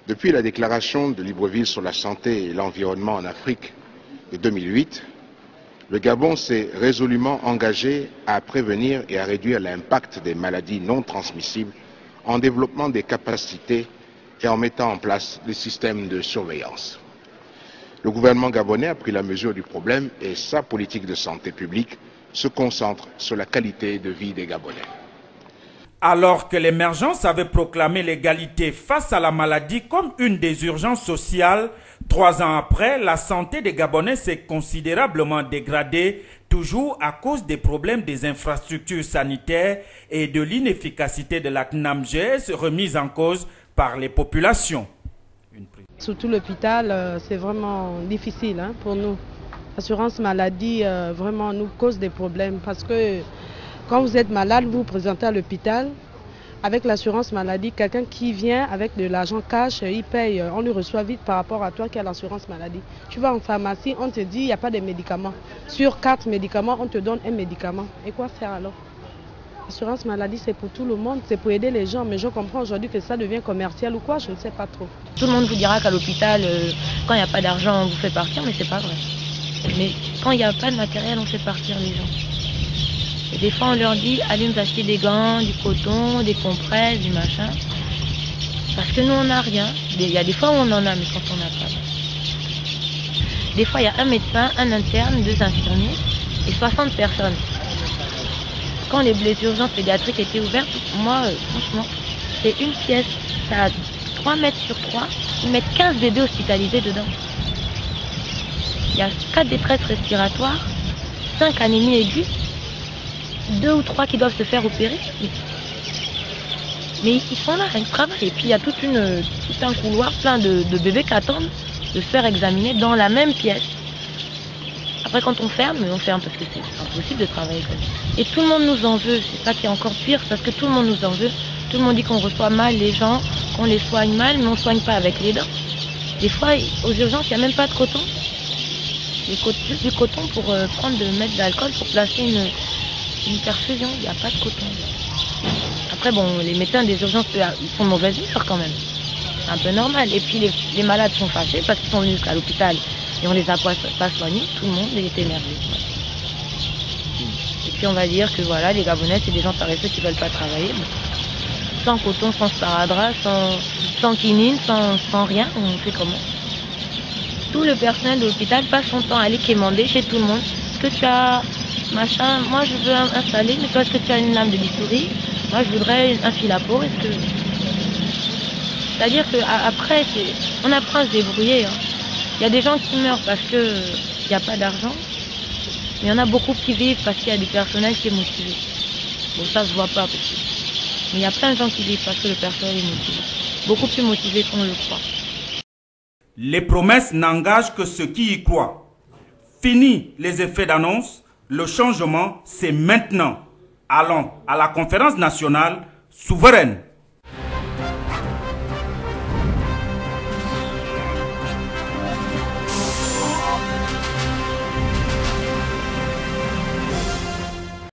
Depuis la déclaration de Libreville sur la santé et l'environnement en Afrique de 2008, le Gabon s'est résolument engagé à prévenir et à réduire l'impact des maladies non transmissibles en développant des capacités et en mettant en place des systèmes de surveillance. Le gouvernement gabonais a pris la mesure du problème et sa politique de santé publique se concentre sur la qualité de vie des Gabonais. Alors que l'émergence avait proclamé l'égalité face à la maladie comme une des urgences sociales, 3 ans après, la santé des Gabonais s'est considérablement dégradée, toujours à cause des problèmes des infrastructures sanitaires et de l'inefficacité de la CNAMGS remise en cause par les populations. Surtout l'hôpital, c'est vraiment difficile pour nous. L'assurance maladie vraiment nous cause des problèmes parce que quand vous êtes malade, vous vous présentez à l'hôpital. Avec l'assurance maladie, quelqu'un qui vient avec de l'argent cash, il paye, on le reçoit vite par rapport à toi qui as l'assurance maladie. Tu vas en pharmacie, on te dit il n'y a pas de médicaments. Sur 4 médicaments, on te donne un médicament. Et quoi faire alors? L'assurance maladie, c'est pour tout le monde, c'est pour aider les gens. Mais je comprends aujourd'hui que ça devient commercial ou quoi, je ne sais pas trop. Tout le monde vous dira qu'à l'hôpital, quand il n'y a pas d'argent, on vous fait partir, mais c'est pas vrai. Mais quand il n'y a pas de matériel, on fait partir les gens. Et des fois, on leur dit, allez nous acheter des gants, du coton, des compresses, du machin. Parce que nous, on n'a rien. Il y a des fois où on en a, mais quand on n'a pas. Des fois, il y a un médecin, un interne, 2 infirmiers et 60 personnes. Quand les urgences pédiatriques étaient ouvertes, moi, franchement, c'est une pièce, ça a 3 mètres sur 3, ils mettent 15 bébés hospitalisés dedans. Il y a 4 détresses respiratoires, 5 anémies aiguës, 2 ou 3 qui doivent se faire opérer. Mais ils sont là, ils travaillent. Et puis il y a tout un couloir plein de bébés qui attendent de se faire examiner dans la même pièce. Après quand on ferme parce que c'est impossible de travailler comme ça. Et tout le monde nous en veut, c'est ça qui est encore pire, parce que tout le monde nous en veut. Tout le monde dit qu'on reçoit mal les gens, qu'on les soigne mal, mais on ne soigne pas avec les dents. Des fois, aux urgences, il n'y a même pas de coton. Juste du coton pour mettre de l'alcool pour placer une perfusion, il n'y a pas de coton. Après, bon, les médecins des urgences, ils font de mauvaise humeur quand même. C'est un peu normal. Et puis les malades sont fâchés parce qu'ils sont venus à l'hôpital et on les a pas soignés. Tout le monde est énervé. Et puis on va dire que voilà, les Gabonais, c'est des gens paresseux qui ne veulent pas travailler. Sans coton, sans sparadrap, sans quinine, sans rien, on fait comment? Tout le personnel de l'hôpital passe son temps à aller quémander chez tout le monde. Est-ce que tu as machin? Moi je veux installer, mais toi est-ce que tu as une lame de bistouri? Moi je voudrais un fil à peau. C'est-à-dire qu'après, on apprend à se débrouiller. Il y a des gens qui meurent parce qu'il n'y a pas d'argent, mais il y en a beaucoup qui vivent parce qu'il y a du personnel qui est motivé. Bon, ça se voit pas, mais il y a plein de gens qui vivent parce que le personnel est motivé. Beaucoup plus motivé qu'on le croit. Les promesses n'engagent que ceux qui y croient. Fini les effets d'annonce, le changement, c'est maintenant. Allons à la conférence nationale souveraine.